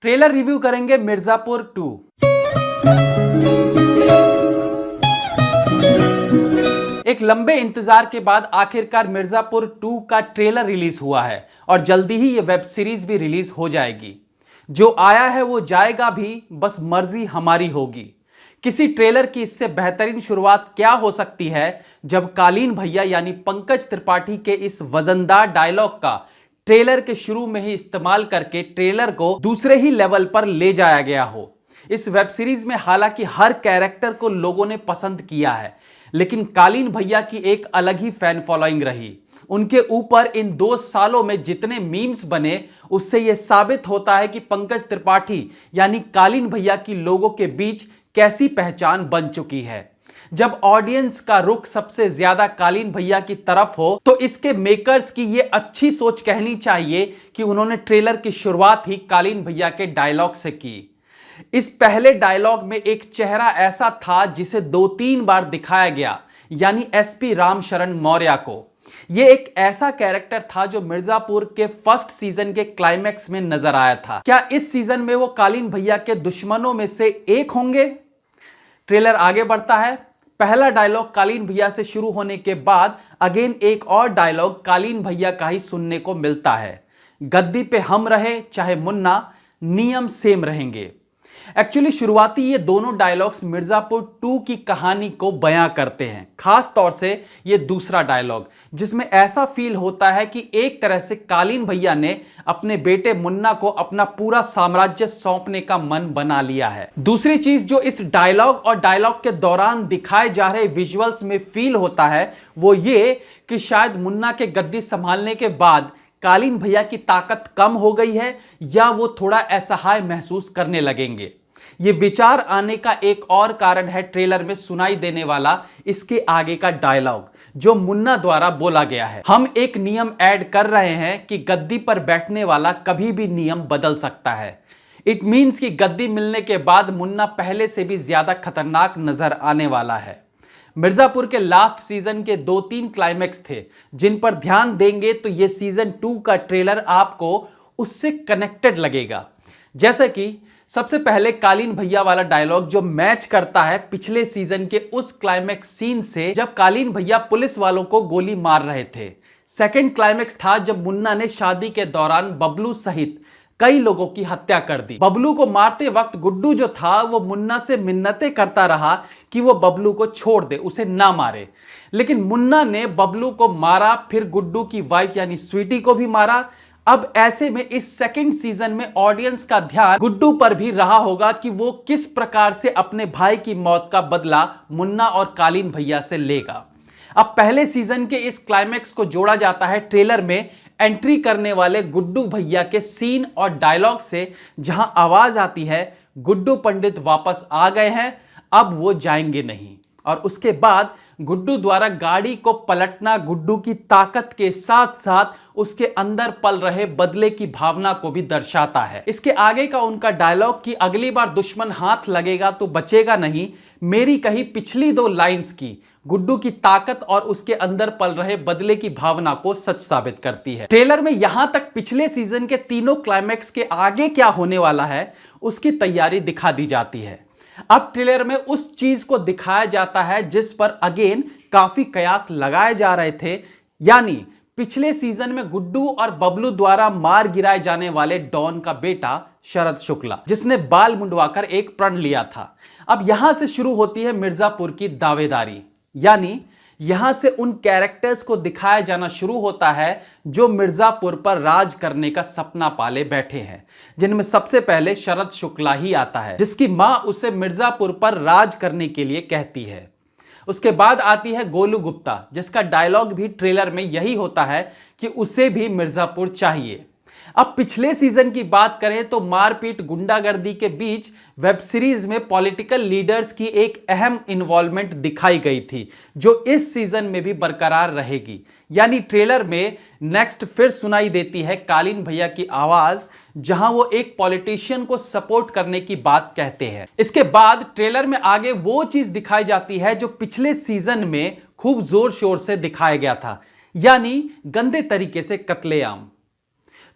Trailer review करेंगे मिर्जापुर 2। एक लंबे इंतजार के बाद आखिरकार मिर्जापुर 2 का ट्रेलर रिलीज हुआ है और जल्दी ही यह वेब सीरीज भी रिलीज हो जाएगी। जो आया है वो जाएगा भी, बस मर्जी हमारी होगी। किसी ट्रेलर की इससे बेहतरीन शुरुआत क्या हो सकती है जब कालीन भैया यानी पंकज त्रिपाठी के इस वजनदार डायलॉग का ट्रेलर के शुरू में ही इस्तेमाल करके ट्रेलर को दूसरे ही लेवल पर ले जाया गया हो। इस वेब सीरीज में हालांकि हर कैरेक्टर को लोगों ने पसंद किया है, लेकिन कालीन भैया की एक अलग ही फैन फॉलोइंग रही। उनके ऊपर इन 2 सालों में जितने मीम्स बने, उससे यह साबित होता है कि पंकज त्रिपाठी यानी कालीन भैया की लोगों के बीच कैसी पहचान बन चुकी है। जब ऑडियंस का रुख सबसे ज्यादा कालीन भैया की तरफ हो तो इसके मेकर्स की यह अच्छी सोच कहनी चाहिए कि उन्होंने ट्रेलर की शुरुआत ही कालीन भैया के डायलॉग से की। इस पहले डायलॉग में एक चेहरा ऐसा था जिसे 2-3 बार दिखाया गया, यानी एसपी रामशरण मौर्य को। यह एक ऐसा कैरेक्टर था जो मिर्जापुर के फर्स्ट सीजन के क्लाइमैक्स में नजर आया था। क्या इस सीजन में वो कालीन भैया के दुश्मनों में से एक होंगे? ट्रेलर आगे बढ़ता है। पहला डायलॉग कालीन भैया से शुरू होने के बाद अगेन एक और डायलॉग कालीन भैया का ही सुनने को मिलता है। गद्दी पे हम रहे चाहे मुन्ना, नियम सेम रहेंगे। एक्चुअली शुरुआती ये दोनों डायलॉग्स मिर्जापुर 2 की कहानी को बयां करते हैं। खास तौर से ये दूसरा डायलॉग, जिसमें ऐसा फील होता है कि एक तरह से कालीन भैया ने अपने बेटे मुन्ना को अपना पूरा साम्राज्य सौंपने का मन बना लिया है। दूसरी चीज जो इस डायलॉग और डायलॉग के दौरान दिखाए जा रहे विजुअल्स में फील होता है वो ये कि शायद मुन्ना के गद्दी संभालने के बाद कालीन भैया की ताकत कम हो गई है या वो थोड़ा असहाय महसूस करने लगेंगे। ये विचार आने का एक और कारण है ट्रेलर में सुनाई देने वाला इसके आगे का डायलॉग जो मुन्ना द्वारा बोला गया है। हम एक नियम ऐड कर रहे हैं कि गद्दी पर बैठने वाला कभी भी नियम बदल सकता है। इट मीन्स कि गद्दी मिलने के बाद मुन्ना पहले से भी ज्यादा खतरनाक नजर आने वाला है। मिर्जापुर के लास्ट सीजन के 2-3 क्लाइमैक्स थे जिन पर ध्यान देंगे तो यह सीजन 2 का ट्रेलर आपको उससे कनेक्टेड लगेगा। जैसे कि सबसे पहले कालीन भैया वाला डायलॉग जो मैच करता है पिछले सीजन के उस क्लाइमैक्स सीन से जब कालीन भैया पुलिस वालों को गोली मार रहे थे। सेकंड क्लाइमैक्स था जब मुन्ना ने शादी के दौरान बबलू सहित कई लोगों की हत्या कर दी। बबलू को मारते वक्त गुड्डू जो था वो मुन्ना से मिन्नतें करता रहा कि वो बबलू को छोड़ दे, उसे ना मारे, लेकिन मुन्ना ने बबलू को मारा, फिर गुड्डू की वाइफ यानी स्वीटी को भी मारा। अब ऐसे में इस सेकंड सीजन में ऑडियंस का ध्यान गुड्डू पर भी रहा होगा कि वो किस प्रकार से अपने भाई की मौत का बदला मुन्ना और कालीन भैया से लेगा। अब पहले सीजन के इस क्लाइमैक्स को जोड़ा जाता है ट्रेलर में एंट्री करने वाले गुड्डू भैया के सीन और डायलॉग से, जहां आवाज आती है गुड्डू पंडित वापस आ गए हैं, अब वो जाएंगे नहीं। और उसके बाद गुड्डू द्वारा गाड़ी को पलटना गुड्डू की ताकत के साथ साथ उसके अंदर पल रहे बदले की भावना को भी दर्शाता है। इसके आगे का उनका डायलॉग कि अगली बार दुश्मन हाथ लगेगा तो बचेगा नहीं, मेरी कही पिछली 2 लाइंस की गुड्डू की ताकत और उसके अंदर पल रहे बदले की भावना को सच साबित करती है। ट्रेलर में यहां तक पिछले सीजन के तीनों क्लाइमैक्स के आगे क्या होने वाला है उसकी तैयारी दिखा दी जाती है। अब ट्रेलर में उस चीज को दिखाया जाता है जिस पर अगेन काफी कयास लगाए जा रहे थे, यानी पिछले सीजन में गुड्डू और बबलू द्वारा मार गिराए जाने वाले डॉन का बेटा शरद शुक्ला, जिसने बाल मुंडवाकर एक प्रण लिया था। अब यहां से शुरू होती है मिर्जापुर की दावेदारी, यानी यहां से उन कैरेक्टर्स को दिखाया जाना शुरू होता है जो मिर्जापुर पर राज करने का सपना पाले बैठे हैं, जिनमें सबसे पहले शरद शुक्ला ही आता है, जिसकी मां उसे मिर्जापुर पर राज करने के लिए कहती है। उसके बाद आती है गोलू गुप्ता, जिसका डायलॉग भी ट्रेलर में यही होता है कि उसे भी मिर्जापुर चाहिए। अब पिछले सीजन की बात करें तो मारपीट गुंडागर्दी के बीच वेब सीरीज में पॉलिटिकल लीडर्स की एक अहम इन्वॉल्वमेंट दिखाई गई थी जो इस सीजन में भी बरकरार रहेगी। यानी ट्रेलर में नेक्स्ट फिर सुनाई देती है कालीन भैया की आवाज, जहां वो एक पॉलिटिशियन को सपोर्ट करने की बात कहते हैं। इसके बाद ट्रेलर में आगे वो चीज दिखाई जाती है जो पिछले सीजन में खूब जोर शोर से दिखाया गया था, यानी गंदे तरीके से कत्लेआम।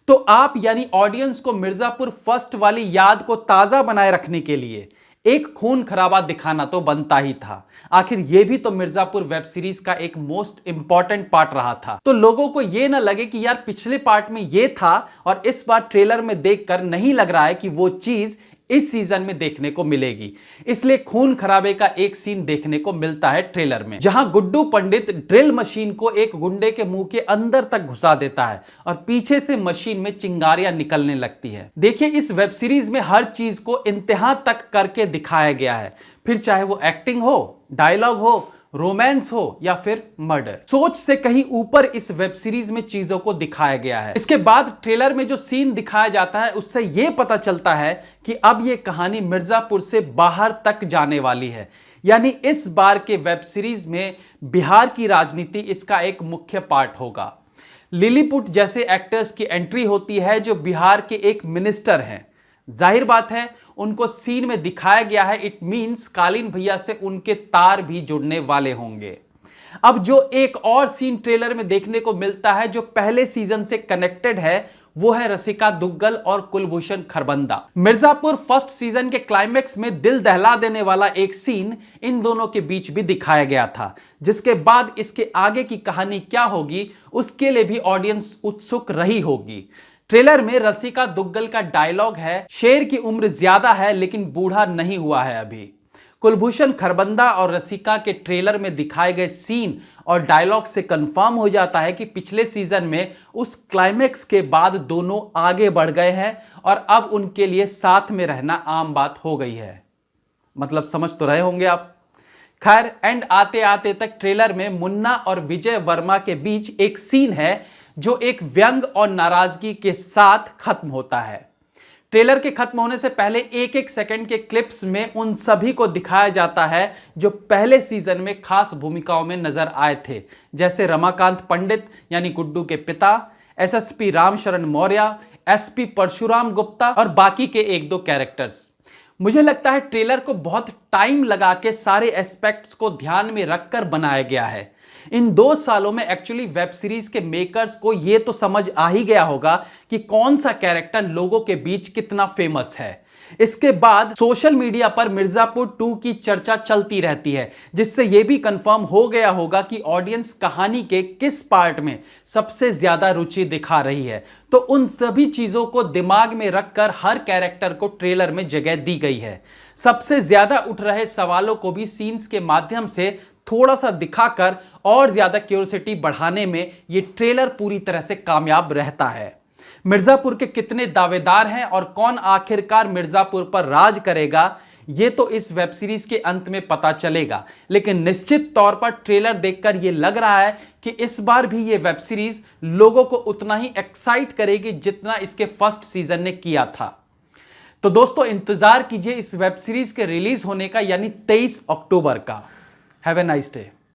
तो आप यानी ऑडियंस को मिर्जापुर फर्स्ट वाली याद को ताजा बनाए रखने के लिए एक खून खराबा दिखाना तो बनता ही था। आखिर यह भी तो मिर्जापुर वेब सीरीज का एक मोस्ट इंपॉर्टेंट पार्ट रहा था। तो लोगों को यह ना लगे कि यार पिछले पार्ट में यह था और इस बार ट्रेलर में देखकर नहीं लग रहा है कि वो चीज इस सीजन में देखने को मिलेगी। इसलिए खून खराबे का एक सीन देखने को मिलता है ट्रेलर में, जहां गुड्डू पंडित ड्रिल मशीन को एक गुंडे के मुंह के अंदर तक घुसा देता है और पीछे से मशीन में चिंगारियां निकलने लगती है। देखिए, इस वेब सीरीज में हर चीज को इंतहा तक करके दिखाया गया है, फिर चाहे वो एक्टिंग हो, डायलॉग हो, रोमांस हो या फिर मर्डर। सोच से कहीं ऊपर इस वेब सीरीज में चीजों को दिखाया गया है। इसके बाद ट्रेलर में जो सीन दिखाया जाता है उससे यह पता चलता है कि अब यह कहानी मिर्जापुर से बाहर तक जाने वाली है। यानी इस बार के वेब सीरीज में बिहार की राजनीति इसका एक मुख्य पार्ट होगा। लिलीपुट जैसे एक्टर्स की एंट्री होती है जो बिहार के एक मिनिस्टर हैं। जाहिर बात है उनको सीन में दिखाया गया है, इट मींस कालीन भैया से उनके तार भी जुड़ने वाले होंगे। अब जो एक और सीन ट्रेलर में देखने को मिलता है जो पहले सीजन से कनेक्टेड है, वो है रसिका दुग्गल और कुलभूषण खरबंदा। मिर्जापुर फर्स्ट सीजन के क्लाइमेक्स में दिल दहला देने वाला एक सीन इन दोनों के बीच भी दिखाया गया था, जिसके बाद इसके आगे की कहानी क्या होगी उसके लिए भी ऑडियंस उत्सुक रही होगी। ट्रेलर में रसिका दुग्गल का डायलॉग है, शेर की उम्र ज्यादा है लेकिन बूढ़ा नहीं हुआ है अभी। कुलभूषण खरबंदा और रसिका के ट्रेलर में दिखाए गए सीन और डायलॉग से कंफर्म हो जाता है कि पिछले सीजन में उस क्लाइमेक्स के बाद दोनों आगे बढ़ गए हैं और अब उनके लिए साथ में रहना आम बात हो गई है। मतलब समझ तो रहे होंगे आप। खैर, एंड आते आते तक ट्रेलर में मुन्ना और विजय वर्मा के बीच एक सीन है जो एक व्यंग और नाराजगी के साथ खत्म होता है। ट्रेलर के खत्म होने से पहले एक एक सेकंड के क्लिप्स में उन सभी को दिखाया जाता है जो पहले सीजन में खास भूमिकाओं में नजर आए थे, जैसे रमाकांत पंडित यानी गुड्डू के पिता, एसएसपी रामशरण मौर्य, एसपी परशुराम गुप्ता और बाकी के एक दो कैरेक्टर्स। मुझे लगता है ट्रेलर को बहुत टाइम लगा के सारे एस्पेक्ट्स को ध्यान में रखकर बनाया गया है। इन 2 सालों में एक्चुअली वेब सीरीज के मेकर्स को यह तो समझ आ ही गया होगा कि कौन सा कैरेक्टर लोगों के बीच कितना फेमस है। इसके बाद सोशल मीडिया पर मिर्जापुर 2 की चर्चा चलती रहती है, जिससे यह भी कंफर्म हो गया होगा कि ऑडियंस कहानी के किस पार्ट में सबसे ज्यादा रुचि दिखा रही है। तो उन सभी चीजों को दिमाग में रखकर हर कैरेक्टर को ट्रेलर में जगह दी गई है। सबसे ज्यादा उठ रहे सवालों को भी सीन्स के माध्यम से थोड़ा सा दिखाकर और ज्यादा क्यूरियोसिटी बढ़ाने में यह ट्रेलर पूरी तरह से कामयाब रहता है। मिर्जापुर के कितने दावेदार हैं और कौन आखिरकार मिर्जापुर पर राज करेगा, यह तो इस वेब सीरीज के अंत में पता चलेगा। लेकिन निश्चित तौर पर ट्रेलर देखकर यह लग रहा है कि इस बार भी यह वेब सीरीज लोगों को उतना ही एक्साइट करेगी जितना इसके फर्स्ट सीजन ने किया था। तो दोस्तों, इंतजार कीजिए इस वेब सीरीज के रिलीज होने का, यानी 23 अक्टूबर का। Have a nice day.